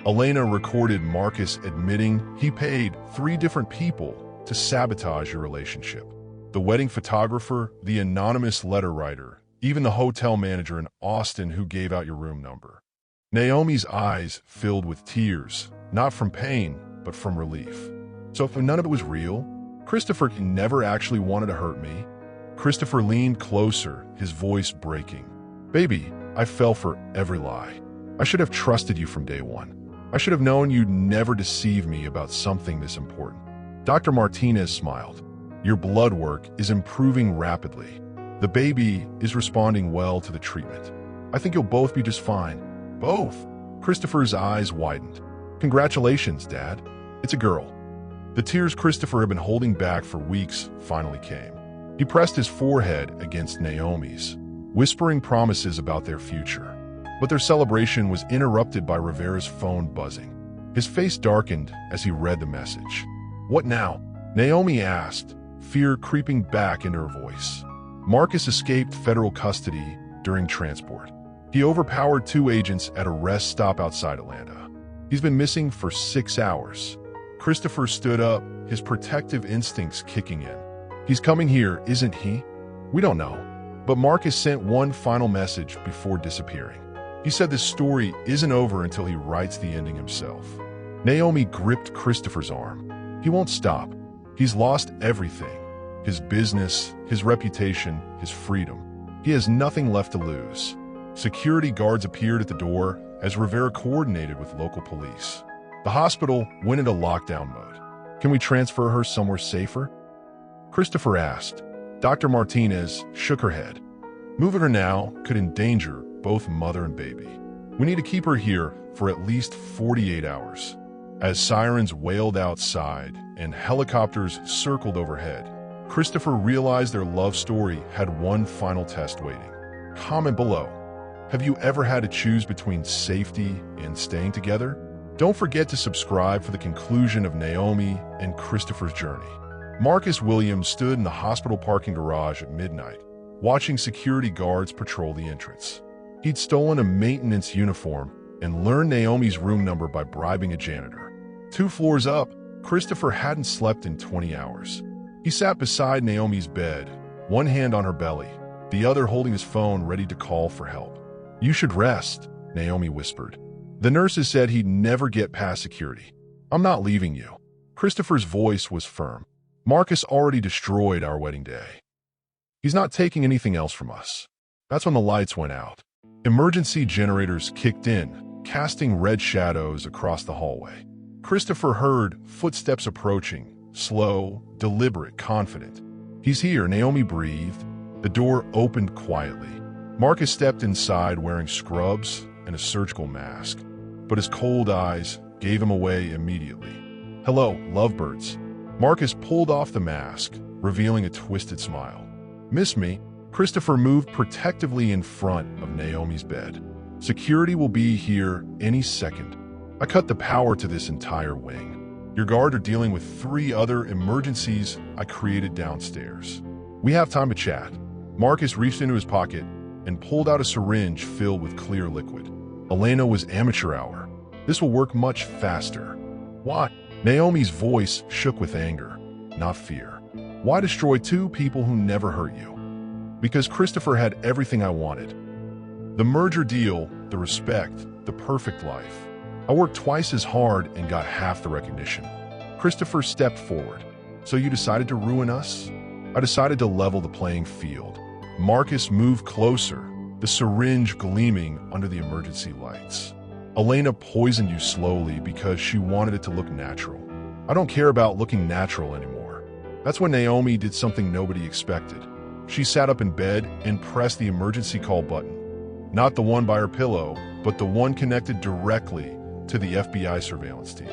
Elena recorded Marcus admitting he paid 3 different people to sabotage your relationship. The wedding photographer, the anonymous letter writer, even the hotel manager in Austin who gave out your room number. Naomi's eyes filled with tears, not from pain, but from relief. "So if none of it was real, Christopher never actually wanted to hurt me?" Christopher leaned closer, his voice breaking. "Baby, I fell for every lie. I should have trusted you from day one. I should have known you'd never deceive me about something this important." Dr. Martinez smiled. "Your blood work is improving rapidly. The baby is responding well to the treatment. I think you'll both be just fine." "Both?" Christopher's eyes widened. "Congratulations, Dad. It's a girl." The tears Christopher had been holding back for weeks finally came. He pressed his forehead against Naomi's, whispering promises about their future. But their celebration was interrupted by Rivera's phone buzzing. His face darkened as he read the message. "What now?" Naomi asked, fear creeping back into her voice. "Marcus escaped federal custody during transport. He overpowered 2 agents at a rest stop outside Atlanta. He's been missing for 6 hours." Christopher stood up, his protective instincts kicking in. "He's coming here, isn't he?" "We don't know. But Marcus sent one final message before disappearing. He said this story isn't over until he writes the ending himself. Naomi gripped Christopher's arm. He won't stop. He's lost everything. His business, his reputation, his freedom. He has nothing left to lose. Security guards appeared at the door as Rivera coordinated with local police. The hospital went into lockdown mode. Can we transfer her somewhere safer? Christopher asked. Dr. Martinez shook her head. Moving her now could endanger both mother and baby. We need to keep her here for at least 48 hours. As sirens wailed outside and helicopters circled overhead, Christopher realized their love story had one final test waiting. Comment below. Have you ever had to choose between safety and staying together? Don't forget to subscribe for the conclusion of Naomi and Christopher's journey. Marcus Williams stood in the hospital parking garage at midnight, watching security guards patrol the entrance. He'd stolen a maintenance uniform and learned Naomi's room number by bribing a janitor. 2 floors up, Christopher hadn't slept in 20 hours. He sat beside Naomi's bed, one hand on her belly, the other holding his phone ready to call for help. You should rest, Naomi whispered. The nurses said he'd never get past security. I'm not leaving you. Christopher's voice was firm. Marcus already destroyed our wedding day. He's not taking anything else from us. That's when the lights went out. Emergency generators kicked in, casting red shadows across the hallway. Christopher heard footsteps approaching, slow, deliberate, confident. He's here, Naomi breathed. The door opened quietly. Marcus stepped inside wearing scrubs and a surgical mask, but his cold eyes gave him away immediately. Hello, lovebirds. Marcus pulled off the mask, revealing a twisted smile. Miss me? Christopher moved protectively in front of Naomi's bed. Security will be here any second. I cut the power to this entire wing. Your guard are dealing with 3 other emergencies I created downstairs. We have time to chat. Marcus reached into his pocket and pulled out a syringe filled with clear liquid. Elena was amateur hour. This will work much faster. What? Naomi's voice shook with anger, not fear. Why destroy 2 people who never hurt you? Because Christopher had everything I wanted. The merger deal, the respect, the perfect life. I worked twice as hard and got half the recognition. Christopher stepped forward. So you decided to ruin us? I decided to level the playing field. Marcus moved closer, the syringe gleaming under the emergency lights. Elena poisoned you slowly because she wanted it to look natural. I don't care about looking natural anymore. That's when Naomi did something nobody expected. She sat up in bed and pressed the emergency call button. Not the one by her pillow, but the one connected directly to the FBI surveillance team.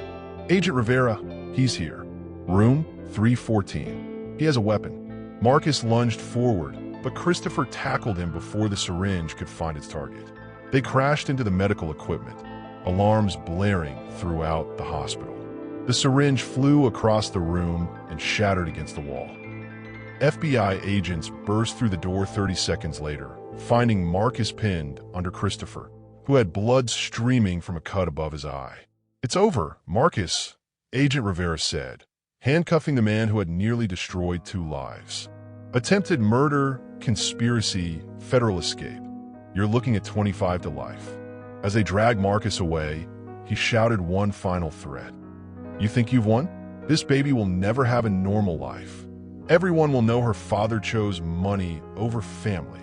Agent Rivera, he's here. Room 314. He has a weapon. Marcus lunged forward, but Christopher tackled him before the syringe could find its target. They crashed into the medical equipment, alarms blaring throughout the hospital. The syringe flew across the room and shattered against the wall. FBI agents burst through the door 30 seconds later, finding Marcus pinned under Christopher, who had blood streaming from a cut above his eye. It's over, Marcus, Agent Rivera said, handcuffing the man who had nearly destroyed 2 lives. Attempted murder, conspiracy, federal escape. You're looking at 25 to life. As they dragged Marcus away, he shouted one final threat. You think you've won? This baby will never have a normal life. Everyone will know her father chose money over family.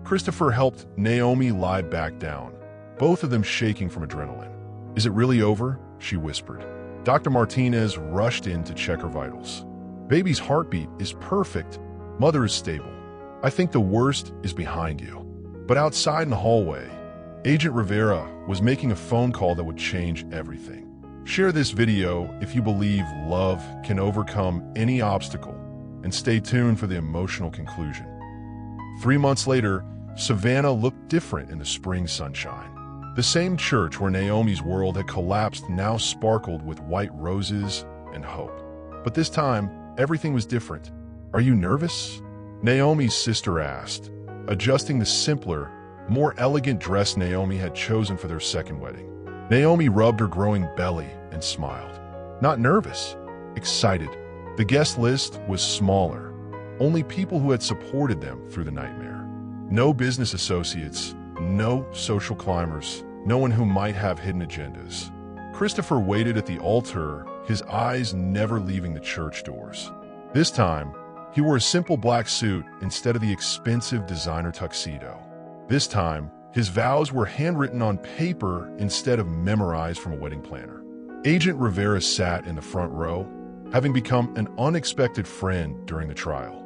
Christopher helped Naomi lie back down, both of them shaking from adrenaline. Is it really over? She whispered. Dr. Martinez rushed in to check her vitals. Baby's heartbeat is perfect. Mother is stable. I think the worst is behind you. But outside in the hallway, Agent Rivera was making a phone call that would change everything. Share this video if you believe love can overcome any obstacle, and stay tuned for the emotional conclusion. 3 months later, Savannah looked different in the spring sunshine. The same church where Naomi's world had collapsed now sparkled with white roses and hope. But this time, everything was different. Are you nervous? Naomi's sister asked, adjusting the simpler, more elegant dress Naomi had chosen for their second wedding. Naomi rubbed her growing belly and smiled. Not nervous, excited. The guest list was smaller, only people who had supported them through the nightmare. No business associates, no social climbers, no one who might have hidden agendas. Christopher waited at the altar, his eyes never leaving the church doors. This time, he wore a simple black suit instead of the expensive designer tuxedo. This time, his vows were handwritten on paper instead of memorized from a wedding planner. Agent Rivera sat in the front row, having become an unexpected friend during the trial.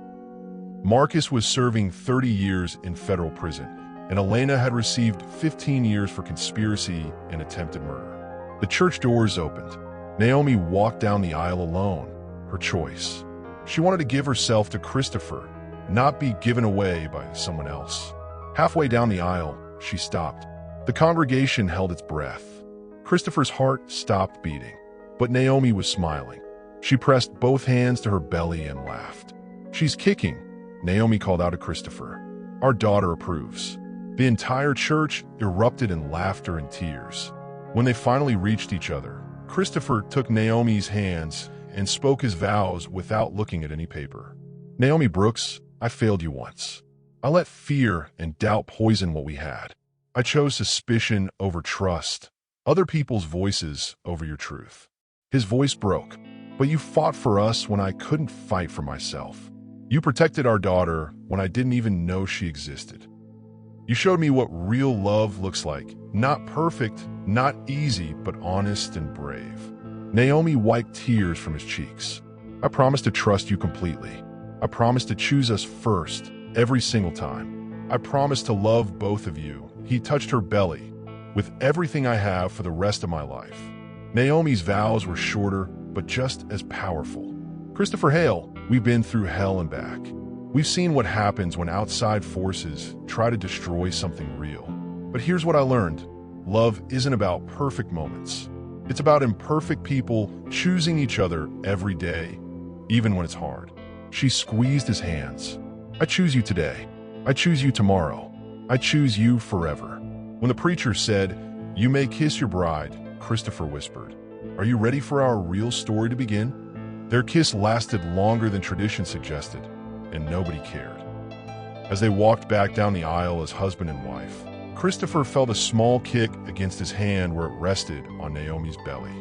Marcus was serving 30 years in federal prison, and Elena had received 15 years for conspiracy and attempted murder. The church doors opened. Naomi walked down the aisle alone, her choice. She wanted to give herself to Christopher, not be given away by someone else. Halfway down the aisle, she stopped. The congregation held its breath. Christopher's heart stopped beating, but Naomi was smiling. She pressed both hands to her belly and laughed. "She's kicking," Naomi called out to Christopher. "Our daughter approves." The entire church erupted in laughter and tears. When they finally reached each other, Christopher took Naomi's hands and spoke his vows without looking at any paper. "Naomi Brooks, I failed you once. I let fear and doubt poison what we had. I chose suspicion over trust, other people's voices over your truth." His voice broke. "But you fought for us when I couldn't fight for myself. You protected our daughter when I didn't even know she existed. You showed me what real love looks like. Not perfect, not easy, but honest and brave." Naomi wiped tears from his cheeks. "I promise to trust you completely. I promise to choose us first, every single time. I promise to love both of you." He touched her belly. "With everything I have for the rest of my life." Naomi's vows were shorter, but just as powerful. "Christopher Hale, we've been through hell and back. We've seen what happens when outside forces try to destroy something real. But here's what I learned. Love isn't about perfect moments. It's about imperfect people choosing each other every day, even when it's hard." She squeezed his hands. "I choose you today. I choose you tomorrow. I choose you forever." When the preacher said, "You may kiss your bride," Christopher whispered, "Are you ready for our real story to begin?" Their kiss lasted longer than tradition suggested, and nobody cared. As they walked back down the aisle as husband and wife, Christopher felt a small kick against his hand where it rested on Naomi's belly.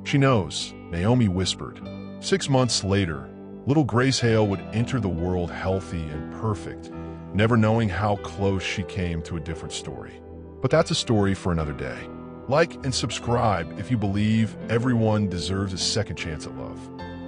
"She knows," Naomi whispered. 6 months later, little Grace Hale would enter the world healthy and perfect, never knowing how close she came to a different story. But that's a story for another day. Like and subscribe if you believe everyone deserves a second chance at love.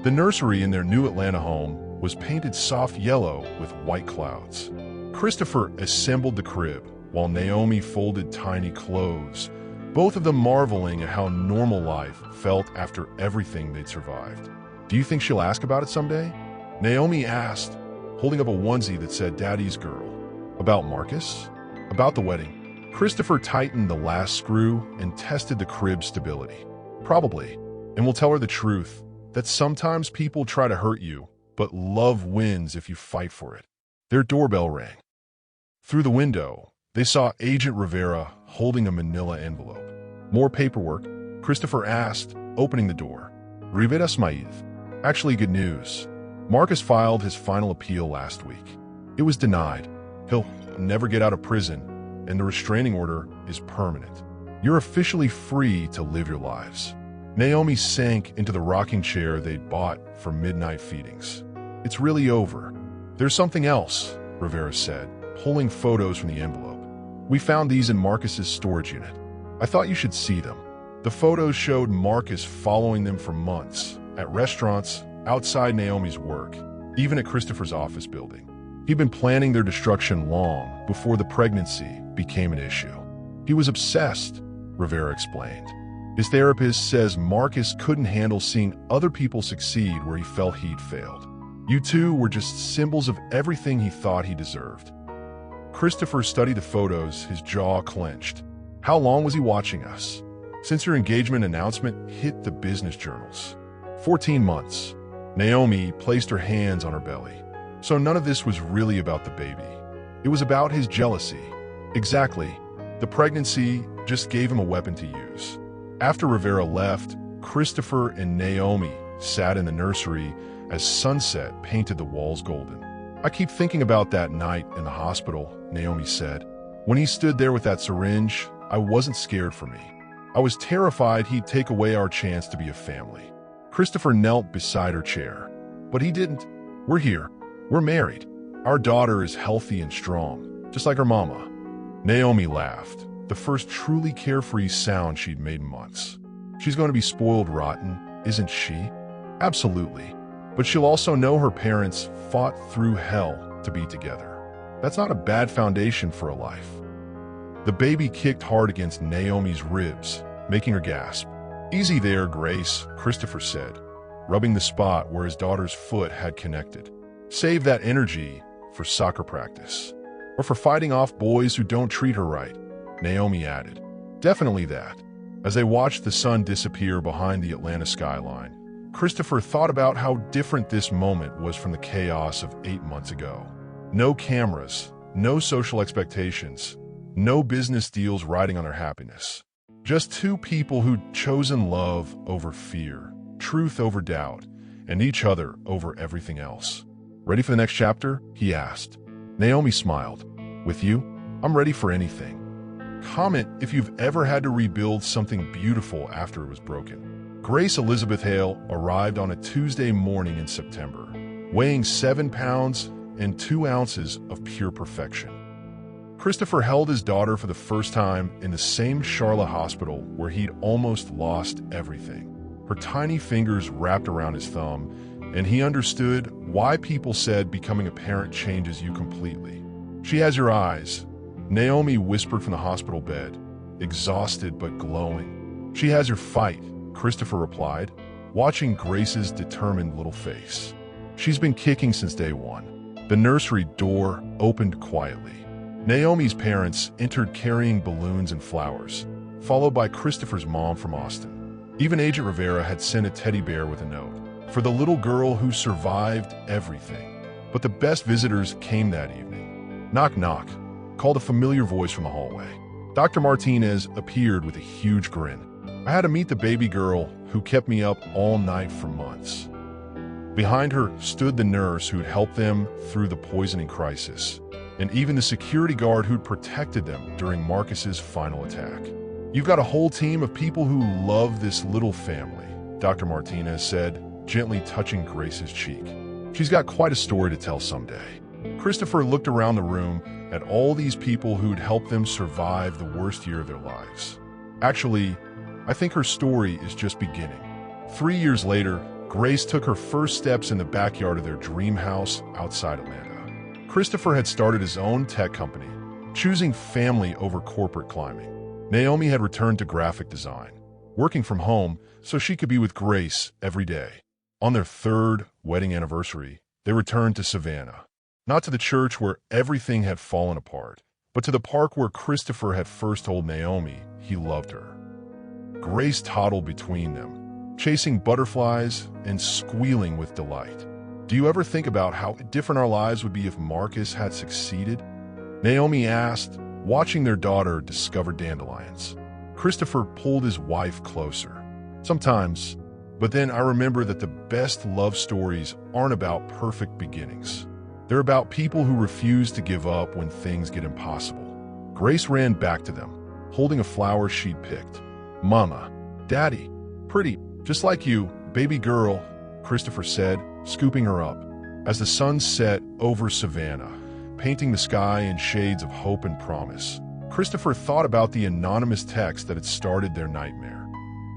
The nursery in their new Atlanta home was painted soft yellow with white clouds. Christopher assembled the crib while Naomi folded tiny clothes, both of them marveling at how normal life felt after everything they'd survived. "Do you think she'll ask about it someday?" Naomi asked, holding up a onesie that said "Daddy's Girl." "About Marcus? About the wedding?" Christopher tightened the last screw and tested the crib's stability. "Probably. And we'll tell her the truth, that sometimes people try to hurt you, but love wins if you fight for it." Their doorbell rang. Through the window, they saw Agent Rivera holding a manila envelope. "More paperwork?" Christopher asked, opening the door. "Rivera Smaid. Actually, good news. Marcus filed his final appeal last week. It was denied. He'll never get out of prison, and the restraining order is permanent. You're officially free to live your lives." Naomi sank into the rocking chair they'd bought for midnight feedings. "It's really over." "There's something else," Rivera said, pulling photos from the envelope. "We found these in Marcus's storage unit. I thought you should see them." The photos showed Marcus following them for months, at restaurants, outside Naomi's work, even at Christopher's office building. He'd been planning their destruction long before the pregnancy became an issue. "He was obsessed," Rivera explained. "His therapist says Marcus couldn't handle seeing other people succeed where he felt he'd failed. You two were just symbols of everything he thought he deserved." Christopher studied the photos, his jaw clenched. "How long was he watching us?" "Since your engagement announcement hit the business journals." 14 months. Naomi placed her hands on her belly. "So none of this was really about the baby. It was about his jealousy." "Exactly. The pregnancy just gave him a weapon to use." After Rivera left, Christopher and Naomi sat in the nursery as sunset painted the walls golden. I keep thinking about that night in the hospital, Naomi said. When he stood there with that syringe, I wasn't scared for me. I was terrified he'd take away our chance to be a family. Christopher knelt beside her chair. But he didn't. We're here. We're married. Our daughter is healthy and strong, just like her mama. Naomi laughed, the first truly carefree sound she'd made in months. She's going to be spoiled rotten, isn't she? Absolutely. But she'll also know her parents fought through hell to be together. That's not a bad foundation for a life. The baby kicked hard against Naomi's ribs, making her gasp. Easy there, Grace, Christopher said, rubbing the spot where his daughter's foot had connected. Save that energy for soccer practice. Or for fighting off boys who don't treat her right, Naomi added. Definitely that. As they watched the sun disappear behind the Atlanta skyline, Christopher thought about how different this moment was from the chaos of 8 months ago. No cameras, no social expectations, no business deals riding on their happiness. Just two people who'd chosen love over fear, truth over doubt, and each other over everything else. Ready for the next chapter? He asked. Naomi smiled. With you, I'm ready for anything. Comment if you've ever had to rebuild something beautiful after it was broken. Grace Elizabeth Hale arrived on a Tuesday morning in September, weighing 7 pounds and 2 ounces of pure perfection. Christopher held his daughter for the first time in the same Charlotte hospital where he'd almost lost everything. Her tiny fingers wrapped around his thumb, and he understood why people said becoming a parent changes you completely. She has your eyes, Naomi whispered from the hospital bed, exhausted but glowing. She has your fight, Christopher replied, watching Grace's determined little face. She's been kicking since day one. The nursery door opened quietly. Naomi's parents entered carrying balloons and flowers, followed by Christopher's mom from Austin. Even Agent Rivera had sent a teddy bear with a note for the little girl who survived everything. But the best visitors came that evening. Knock, knock, called a familiar voice from the hallway. Dr. Martinez appeared with a huge grin. I had to meet the baby girl who kept me up all night for months. Behind her stood the nurse who'd helped them through the poisoning crisis, and even the security guard who'd protected them during Marcus's final attack. You've got a whole team of people who love this little family, Dr. Martinez said, gently touching Grace's cheek. She's got quite a story to tell someday. Christopher looked around the room at all these people who'd helped them survive the worst year of their lives. Actually, I think her story is just beginning. 3 years later, Grace took her first steps in the backyard of their dream house outside Atlanta. Christopher had started his own tech company, choosing family over corporate climbing. Naomi had returned to graphic design, working from home so she could be with Grace every day. On their 3rd wedding anniversary, they returned to Savannah. Not to the church where everything had fallen apart, but to the park where Christopher had first told Naomi he loved her. Grace toddled between them, chasing butterflies and squealing with delight. Do you ever think about how different our lives would be if Marcus had succeeded? Naomi asked, watching their daughter discover dandelions. Christopher pulled his wife closer. Sometimes, but then I remember that the best love stories aren't about perfect beginnings. They're about people who refuse to give up when things get impossible. Grace ran back to them, holding a flower she'd picked. Mama, Daddy, pretty, just like you, baby girl, Christopher said, scooping her up. As the sun set over Savannah, painting the sky in shades of hope and promise, Christopher thought about the anonymous text that had started their nightmare.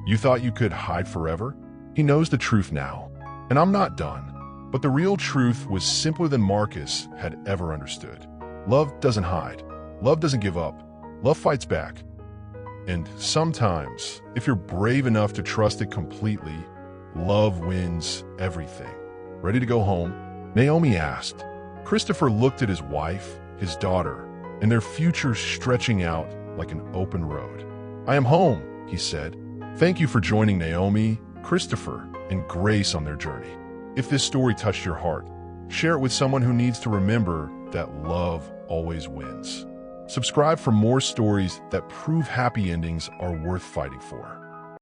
You thought you could hide forever? He knows the truth now. And I'm not done. But the real truth was simpler than Marcus had ever understood. Love doesn't hide. Love doesn't give up. Love fights back. And sometimes, if you're brave enough to trust it completely, love wins everything. Ready to go home? Naomi asked. Christopher looked at his wife, his daughter, and their future stretching out like an open road. I am home, he said. Thank you for joining Naomi, Christopher, and Grace on their journey. If this story touched your heart, share it with someone who needs to remember that love always wins. Subscribe for more stories that prove happy endings are worth fighting for.